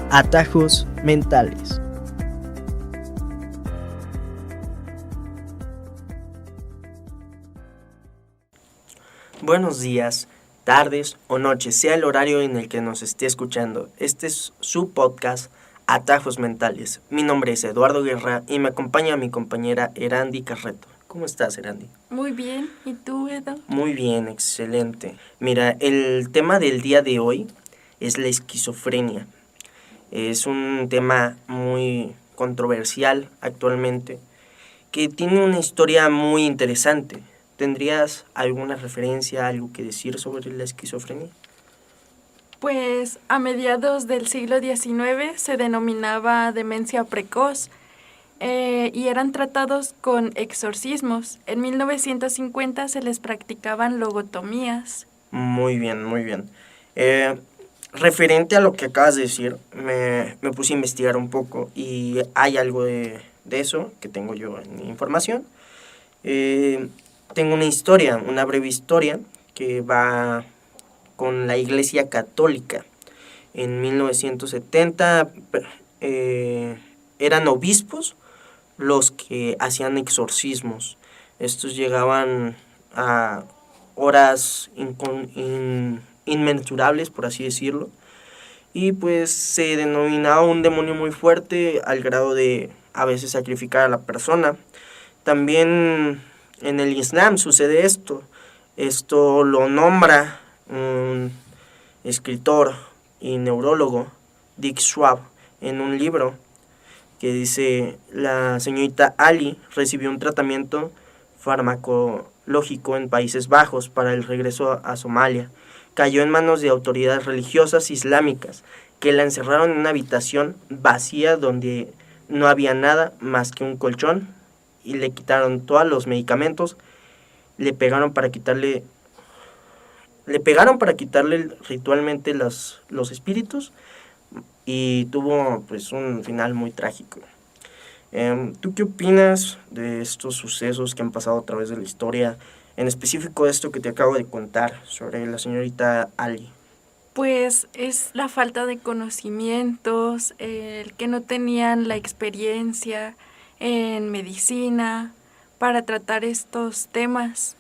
Atajos mentales. Buenos días, tardes o noches, sea el horario en el que nos esté escuchando. Este es su podcast Atajos mentales. Mi nombre es Eduardo Guerra y me acompaña mi compañera Erandi Carreto. ¿Cómo estás, Erandi? Muy bien, ¿y tú, Edo? Muy bien, excelente. Mira, el tema del día de hoy es la esquizofrenia. Es un tema muy controversial actualmente, que tiene una historia muy interesante. ¿Tendrías alguna referencia, algo que decir sobre la esquizofrenia? Pues a mediados del siglo XIX se denominaba demencia precoz y eran tratados con exorcismos. En 1950 se les practicaban logotomías. Muy bien, muy bien. Referente a lo que acabas de decir, me puse a investigar un poco y hay algo de eso que tengo yo en mi información. Tengo una historia, una breve historia que va con la Iglesia Católica. En 1970 eran obispos los que hacían exorcismos. Estos llegaban a horas inmensurables, por así decirlo, y pues se denominaba un demonio muy fuerte al grado de a veces sacrificar a la persona. También en el Islam sucede esto. Esto lo nombra un escritor y neurólogo, Dick Schwab, en un libro que dice: la señorita Ali recibió un tratamiento farmacológico en Países Bajos para el regreso a Somalia. Cayó en manos de autoridades religiosas islámicas que la encerraron en una habitación vacía donde no había nada más que un colchón y le quitaron todos los medicamentos. Le pegaron para quitarle ritualmente los espíritus y tuvo pues un final muy trágico. ¿Tú qué opinas de estos sucesos que han pasado a través de la historia, en específico de esto que te acabo de contar sobre la señorita Ali? Pues es la falta de conocimientos, el que no tenían la experiencia en medicina para tratar estos temas.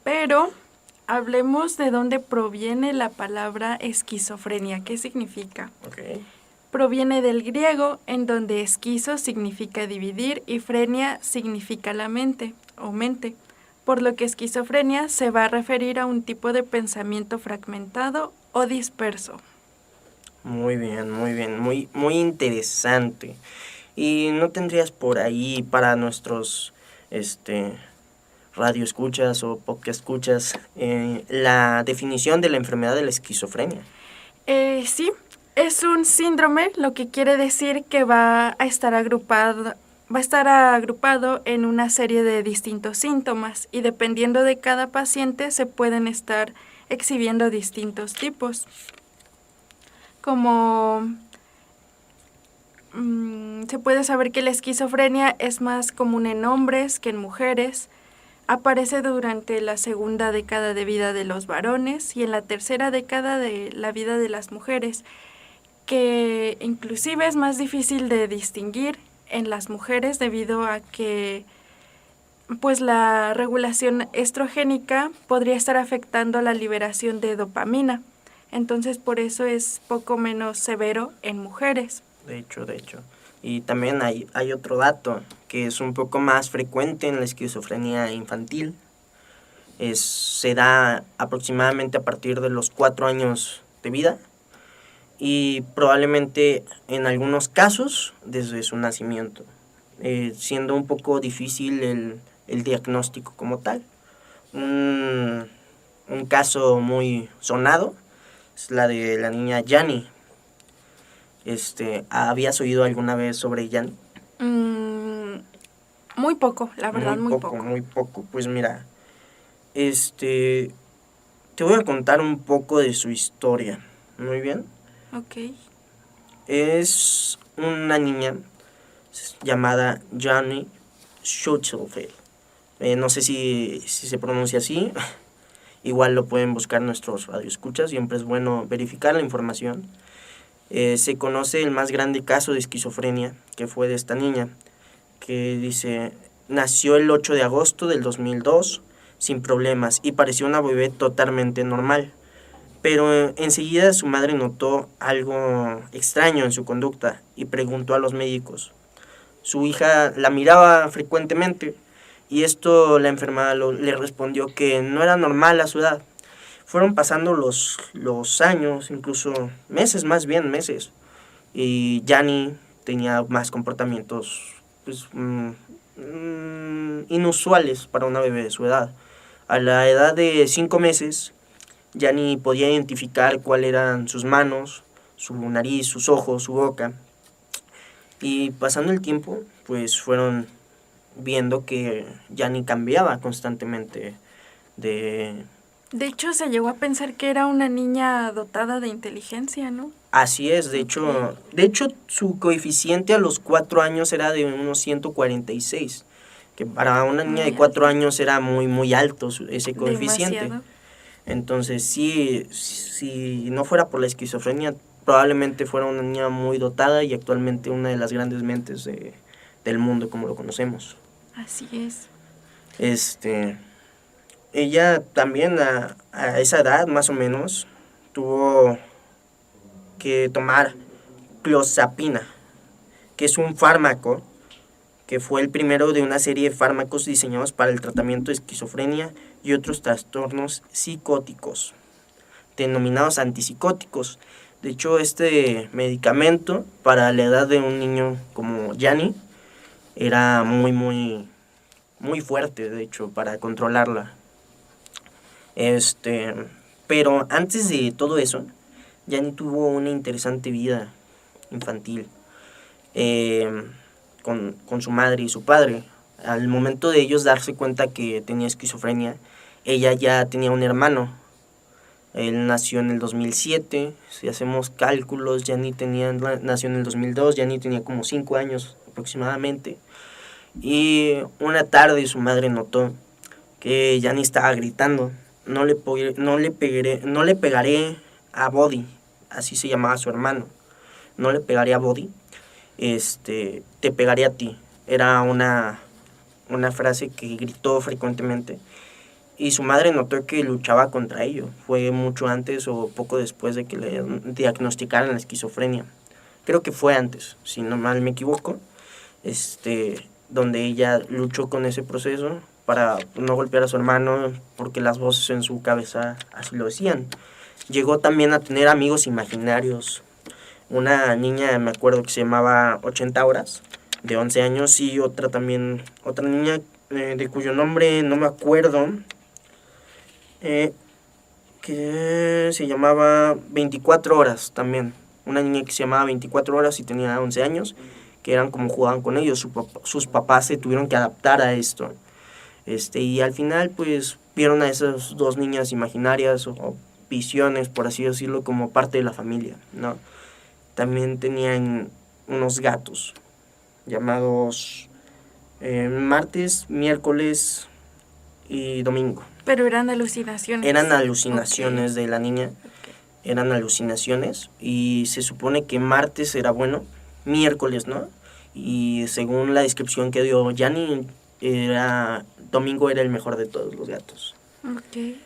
Pero hablemos de dónde proviene la palabra esquizofrenia. ¿Qué significa? Okay. Proviene del griego, en donde esquizo significa dividir y frenia significa la mente o mente, por lo que esquizofrenia se va a referir a un tipo de pensamiento fragmentado o disperso. Muy bien, muy interesante. ¿Y no tendrías por ahí para nuestros radio escuchas o podcast escuchas la definición de la enfermedad de la esquizofrenia? Sí, es un síndrome, lo que quiere decir que va a estar agrupado en una serie de distintos síntomas y dependiendo de cada paciente se pueden estar exhibiendo distintos tipos. Como se puede saber que la esquizofrenia es más común en hombres que en mujeres. Aparece durante la segunda década de vida de los varones y en la tercera década de la vida de las mujeres, que inclusive es más difícil de distinguir en las mujeres debido a que pues la regulación estrogénica podría estar afectando la liberación de dopamina. Entonces por eso es poco menos severo en mujeres. De hecho. Y también hay otro dato que es un poco más frecuente en la esquizofrenia infantil. Se da aproximadamente a partir de los 4 años de vida y probablemente en algunos casos desde su nacimiento, siendo un poco difícil el diagnóstico como tal. Un caso muy sonado es la de la niña Yanni. ¿Habías oído alguna vez sobre Yanni? Muy poco, la verdad, muy poco. Muy poco. Pues mira, te voy a contar un poco de su historia. Muy bien. Ok. Es una niña llamada Yanni Schutzelfeld. No sé si se pronuncia así. Igual lo pueden buscar nuestros radioescuchas. Siempre es bueno verificar la información. Se conoce el más grande caso de esquizofrenia, que fue de esta niña, que dice, nació el 8 de agosto del 2002 sin problemas y parecía una bebé totalmente normal. Pero enseguida su madre notó algo extraño en su conducta y preguntó a los médicos. Su hija la miraba frecuentemente y esto la enfermera le respondió que no era normal a su edad. Fueron pasando los años, incluso meses, más bien meses, y Jani tenía más comportamientos pues, inusuales para una bebé de su edad. A la edad de 5 meses, Jani podía identificar cuáles eran sus manos, su nariz, sus ojos, su boca. Y pasando el tiempo, pues fueron viendo que Jani cambiaba constantemente de... De hecho, se llegó a pensar que era una niña dotada de inteligencia, ¿no? Así es, de hecho su coeficiente a los 4 años era de unos 146, que para una niña de 4 años era muy alto ese coeficiente. Demasiado. Entonces, sí, si no fuera por la esquizofrenia, probablemente fuera una niña muy dotada y actualmente una de las grandes mentes del mundo como lo conocemos. Así es. Ella también a esa edad, más o menos, tuvo que tomar clozapina, que es un fármaco que fue el primero de una serie de fármacos diseñados para el tratamiento de esquizofrenia y otros trastornos psicóticos, denominados antipsicóticos. De hecho, este medicamento para la edad de un niño como Jani era muy fuerte, de hecho, para controlarla. Pero antes de todo eso, Jani tuvo una interesante vida infantil con su madre y su padre. Al momento de ellos darse cuenta que tenía esquizofrenia, ella ya tenía un hermano. Él nació en el 2007, si hacemos cálculos, nació en el 2002, Jani tenía como 5 años aproximadamente. Y una tarde su madre notó que Jani estaba gritando, no le pegaré a Body, así se llamaba su hermano, no le pegaré a Body, te pegaré a ti. Era una frase que gritó frecuentemente y su madre notó que luchaba contra ello. Fue mucho antes o poco después de que le diagnosticaran la esquizofrenia. Creo que fue antes, si no mal me equivoco, donde ella luchó con ese proceso para no golpear a su hermano porque las voces en su cabeza así lo decían. Llegó también a tener amigos imaginarios. Una niña, me acuerdo, que se llamaba 80 horas, de 11 años, y otra niña de cuyo nombre no me acuerdo, que se llamaba 24 horas también. Una niña que se llamaba 24 horas y tenía 11 años, que eran como jugaban con ellos. Sus papás se tuvieron que adaptar a esto. Y al final, pues, vieron a esas dos niñas imaginarias o visiones, por así decirlo, como parte de la familia, ¿no? También tenían unos gatos llamados martes, miércoles y domingo. Pero eran alucinaciones. Eran alucinaciones de la niña. Eran alucinaciones y se supone que martes era bueno, miércoles no, y según la descripción que dio Jani, domingo era el mejor de todos los gatos. Okay.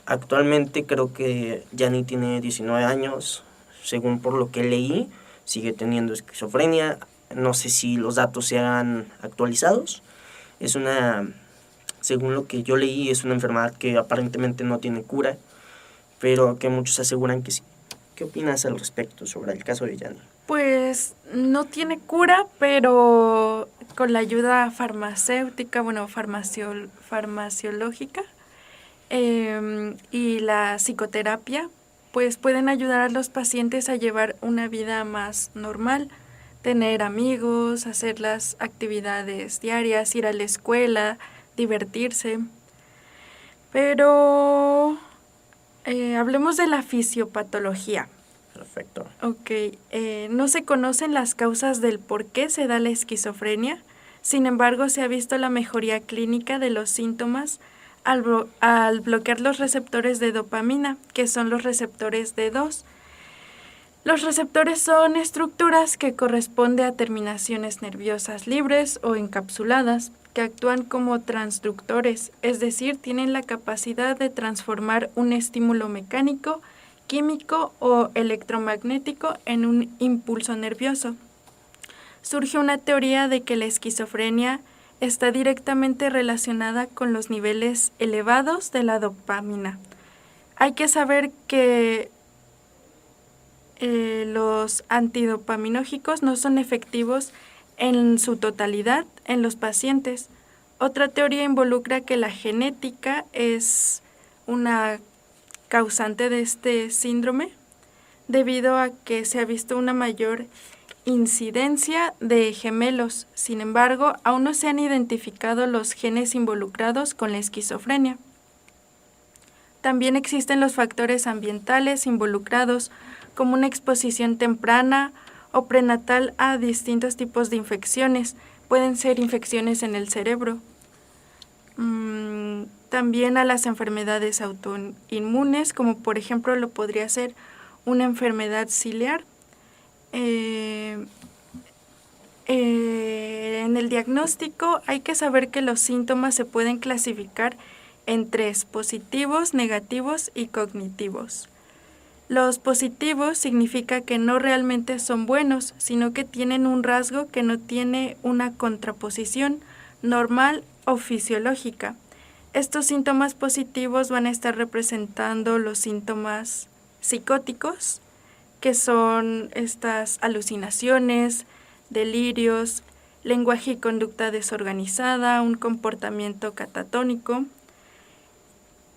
Actualmente creo que Jani tiene 19 años, según por lo que leí, sigue teniendo esquizofrenia. No sé si los datos se han actualizados. Según lo que yo leí, es una enfermedad que aparentemente no tiene cura, pero que muchos aseguran que sí. ¿Qué opinas al respecto sobre el caso de Jani? Pues no tiene cura, pero con la ayuda farmacéutica, farmaciológica y la psicoterapia, pues pueden ayudar a los pacientes a llevar una vida más normal, tener amigos, hacer las actividades diarias, ir a la escuela, divertirse. Pero hablemos de la fisiopatología. Perfecto. Ok, no se conocen las causas del por qué se da la esquizofrenia, sin embargo se ha visto la mejoría clínica de los síntomas al bloquear los receptores de dopamina, que son los receptores D2. Los receptores son estructuras que corresponden a terminaciones nerviosas libres o encapsuladas que actúan como transductores, es decir, tienen la capacidad de transformar un estímulo mecánico, químico o electromagnético en un impulso nervioso. Surge una teoría de que la esquizofrenia está directamente relacionada con los niveles elevados de la dopamina. Hay que saber que los antidopaminógicos no son efectivos en su totalidad en los pacientes. Otra teoría involucra que la genética es una causante de este síndrome, debido a que se ha visto una mayor incidencia de gemelos. Sin embargo, aún no se han identificado los genes involucrados con la esquizofrenia. También existen los factores ambientales involucrados, como una exposición temprana o prenatal a distintos tipos de infecciones. Pueden ser infecciones en el cerebro. También a las enfermedades autoinmunes, como por ejemplo lo podría ser una enfermedad ciliar. En el diagnóstico hay que saber que los síntomas se pueden clasificar en 3: positivos, negativos y cognitivos. Los positivos significa que no realmente son buenos, sino que tienen un rasgo que no tiene una contraposición normal o fisiológica. Estos síntomas positivos van a estar representando los síntomas psicóticos, que son estas alucinaciones, delirios, lenguaje y conducta desorganizada, un comportamiento catatónico,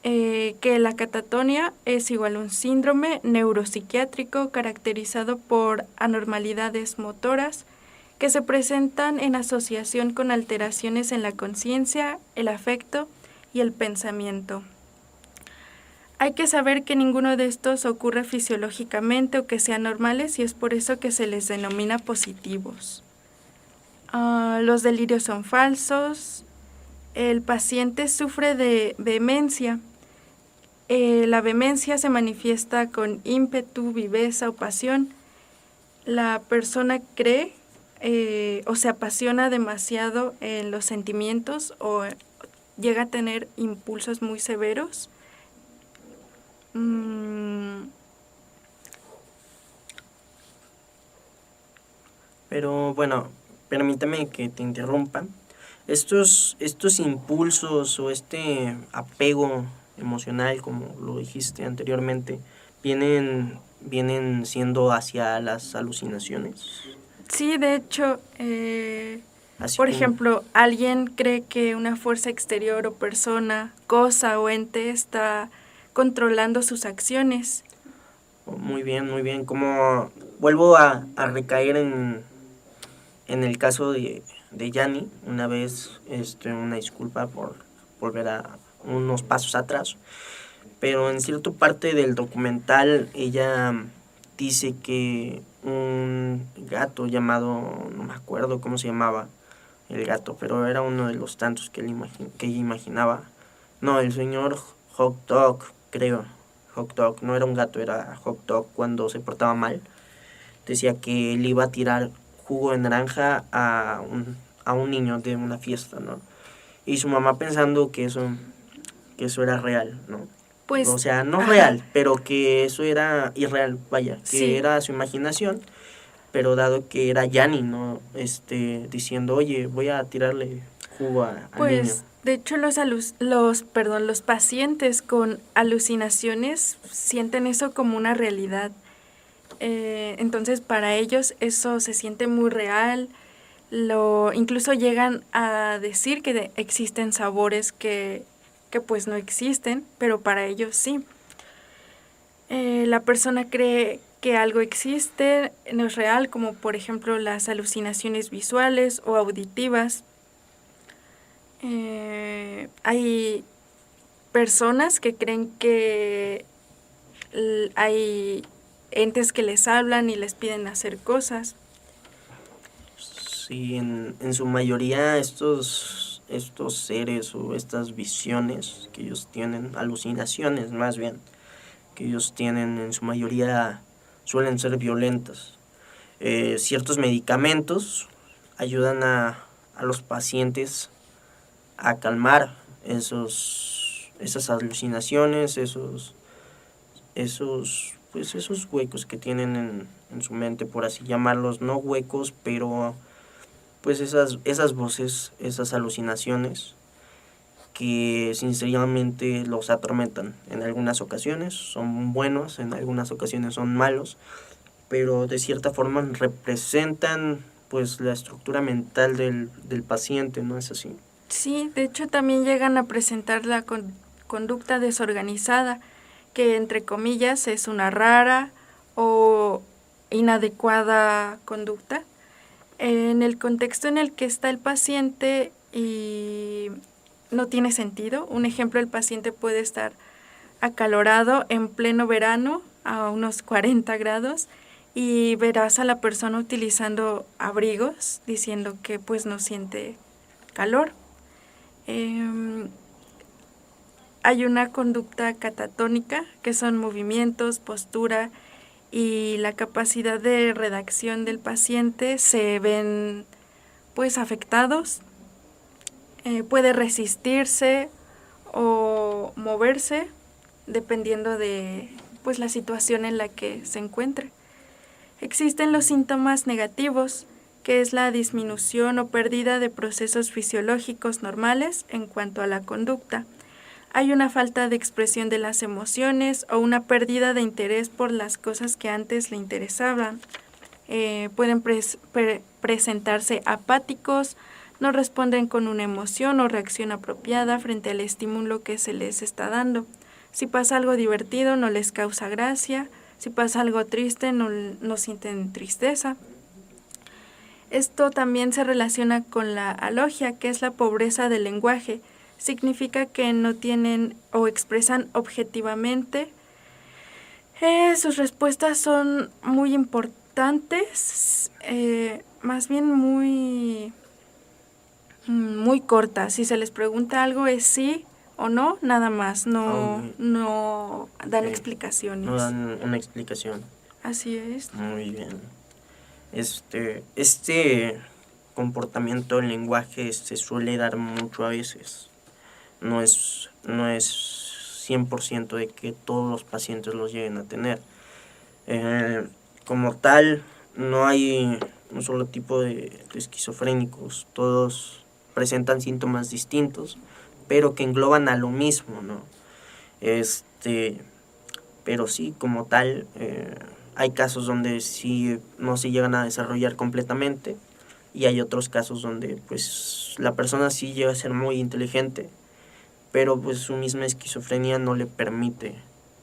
que la catatonia es igual a un síndrome neuropsiquiátrico caracterizado por anormalidades motoras que se presentan en asociación con alteraciones en la conciencia, el afecto y el pensamiento. Hay que saber que ninguno de estos ocurre fisiológicamente o que sean normales, y es por eso que se les denomina positivos. Los delirios son falsos. El paciente sufre de vehemencia. La vehemencia se manifiesta con ímpetu, viveza o pasión. La persona cree o se apasiona demasiado en los sentimientos o llega a tener impulsos muy severos. Pero bueno, permítame que te interrumpa. Estos impulsos o este apego emocional, como lo dijiste anteriormente, vienen siendo hacia las alucinaciones. Sí, de hecho, por ejemplo, alguien cree que una fuerza exterior o persona, cosa o ente está controlando sus acciones. Muy bien, muy bien. Como vuelvo a recaer en el caso de Yanni, una vez, una disculpa por volver a unos pasos atrás, pero en cierta parte del documental ella dice que un gato llamado, no me acuerdo cómo se llamaba el gato, pero era uno de los tantos que ella imaginaba. No, el señor Hot Dog, creo. Hot Dog, no era un gato, era Hot Dog. Cuando se portaba mal, decía que él iba a tirar jugo de naranja a un niño de una fiesta, ¿no? Y su mamá pensando que eso era real, ¿no? Pues, o sea, no ajá. real, pero que eso era irreal, vaya, que Sí. era su imaginación, pero dado que era Yanni, ¿no? Diciendo, oye, voy a tirarle jugo al niño. Pues, de hecho, los pacientes con alucinaciones sienten eso como una realidad. Entonces, para ellos eso se siente muy real. Incluso llegan a decir que existen sabores que pues no existen, pero para ellos sí. La persona cree que algo existe, no es real, como por ejemplo las alucinaciones visuales o auditivas. Hay personas que creen que hay entes que les hablan y les piden hacer cosas. Sí, en su mayoría estos seres o estas visiones que ellos tienen, alucinaciones más bien, que ellos tienen, en su mayoría suelen ser violentas. Ciertos medicamentos ayudan a los pacientes a calmar esas alucinaciones, esos huecos que tienen en su mente, por así llamarlos, no huecos, pero pues esas voces, esas alucinaciones que sinceramente los atormentan. En algunas ocasiones son buenos, en algunas ocasiones son malos, pero de cierta forma representan pues la estructura mental del paciente, ¿no es así? Sí, de hecho también llegan a presentar la conducta desorganizada, que entre comillas es una rara o inadecuada conducta. En el contexto en el que está el paciente y no tiene sentido. Un ejemplo, el paciente puede estar acalorado en pleno verano a unos 40 grados y verás a la persona utilizando abrigos diciendo que pues no siente calor. Hay una conducta catatónica, que son movimientos, postura y la capacidad de redacción del paciente se ven pues afectados. Puede resistirse o moverse dependiendo de pues la situación en la que se encuentre. Existen los síntomas negativos, que es la disminución o pérdida de procesos fisiológicos normales en cuanto a la conducta. Hay una falta de expresión de las emociones o una pérdida de interés por las cosas que antes le interesaban. Pueden presentarse apáticos, no responden con una emoción o reacción apropiada frente al estímulo que se les está dando. Si pasa algo divertido, no les causa gracia. Si pasa algo triste, no sienten tristeza. Esto también se relaciona con la alogia, que es la pobreza del lenguaje. Significa que no tienen o expresan objetivamente. Sus respuestas son muy importantes, más bien muy cortas. Si se les pregunta algo es sí o no, nada más. No dan explicaciones. No dan una explicación. Así es. Muy bien. Este comportamiento del lenguaje se suele dar mucho a veces. No es 100% de que todos los pacientes los lleguen a tener. Como tal, no hay un solo tipo de esquizofrénicos. Todos presentan síntomas distintos, pero que engloban a lo mismo, ¿no? Pero sí, como tal, hay casos donde sí no se llegan a desarrollar completamente y hay otros casos donde pues la persona sí llega a ser muy inteligente, pero pues su misma esquizofrenia no le permite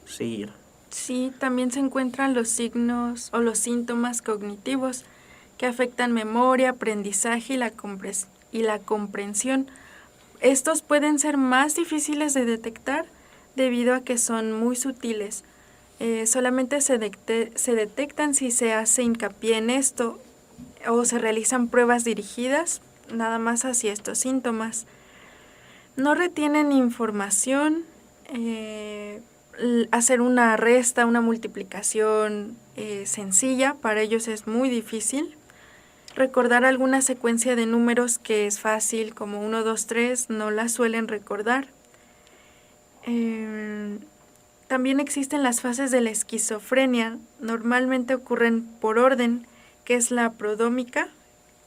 seguir. Sí, también se encuentran los signos o los síntomas cognitivos que afectan memoria, aprendizaje y la comprensión. Estos pueden ser más difíciles de detectar debido a que son muy sutiles. Solamente se detectan si se hace hincapié en esto o se realizan pruebas dirigidas nada más hacia estos síntomas. No retienen información, hacer una resta, una multiplicación sencilla, para ellos es muy difícil. Recordar alguna secuencia de números que es fácil, como 1, 2, 3, no la suelen recordar. También existen las fases de la esquizofrenia, normalmente ocurren por orden, que es la prodrómica.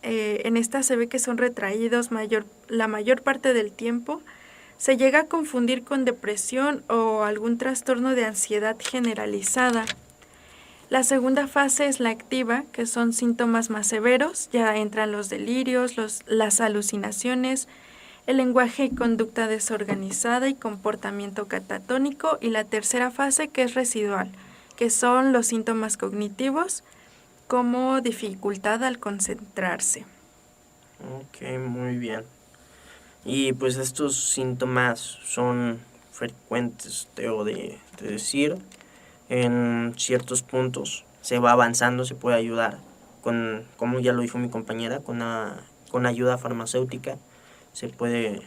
En esta se ve que son retraídos la mayor parte del tiempo. Se llega a confundir con depresión o algún trastorno de ansiedad generalizada. La segunda fase es la activa, que son síntomas más severos, ya entran los delirios, las alucinaciones, el lenguaje y conducta desorganizada y comportamiento catatónico, y la tercera fase, que es residual, que son los síntomas cognitivos como dificultad al concentrarse. Ok, muy bien. Y pues estos síntomas son frecuentes, debo de decir. En ciertos puntos se va avanzando, se puede ayudar como ya lo dijo mi compañera, con ayuda farmacéutica. Se puede,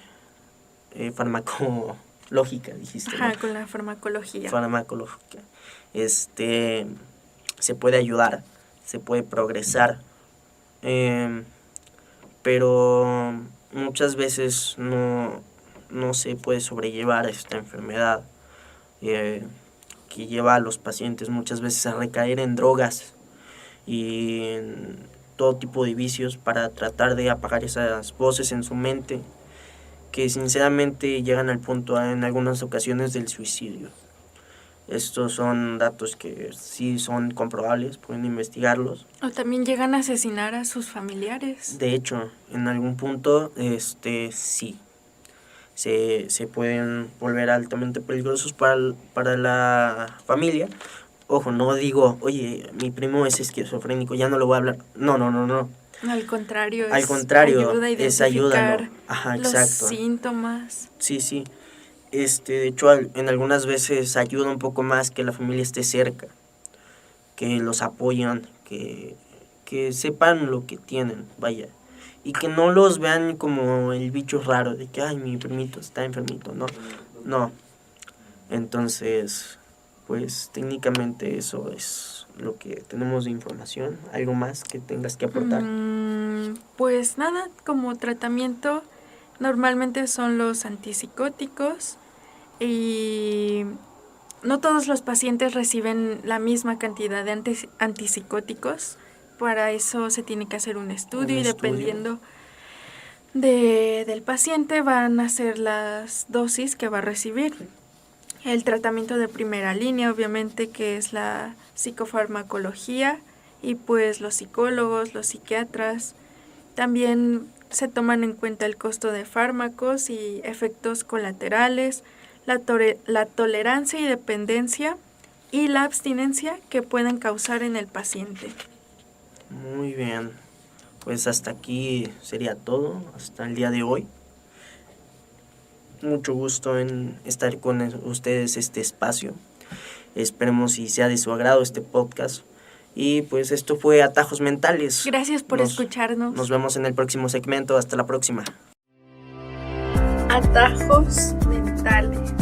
farmacológica, dijiste, ¿no? Ajá, con la farmacología. Farmacológica. se puede ayudar, se puede progresar, pero muchas veces no se puede sobrellevar esta enfermedad que lleva a los pacientes muchas veces a recaer en drogas y en todo tipo de vicios para tratar de apagar esas voces en su mente que sinceramente llegan al punto en algunas ocasiones del suicidio. Estos son datos que sí son comprobables, pueden investigarlos. O también llegan a asesinar a sus familiares. De hecho, en algún punto sí se pueden volver altamente peligrosos para la familia. Ojo, no digo, oye, mi primo es esquizofrénico, ya no lo voy a hablar. No. Al contrario, ayuda a es ayuda, ¿no? Ajá, los síntomas. Sí. De hecho, en algunas veces ayuda un poco más que la familia esté cerca, que los apoyan, que sepan lo que tienen, vaya. Y que no los vean como el bicho raro de que, ay, mi primito está enfermito, no. Entonces, pues técnicamente eso es lo que tenemos de información. ¿Algo más que tengas que aportar? Pues nada, como tratamiento normalmente son los antipsicóticos y no todos los pacientes reciben la misma cantidad de antipsicóticos. Para eso se tiene que hacer un estudio y dependiendo del paciente van a ser las dosis que va a recibir. El tratamiento de primera línea, obviamente, que es la psicofarmacología y pues los psicólogos, los psiquiatras. También se toman en cuenta el costo de fármacos y efectos colaterales, la tolerancia y dependencia y la abstinencia que pueden causar en el paciente. Muy bien, pues hasta aquí sería todo, hasta el día de hoy. Mucho gusto en estar con ustedes este espacio. Esperemos si sea de su agrado este podcast. Y pues esto fue Atajos Mentales. Gracias por escucharnos. Nos vemos en el próximo segmento. Hasta la próxima. Atajos Mentales.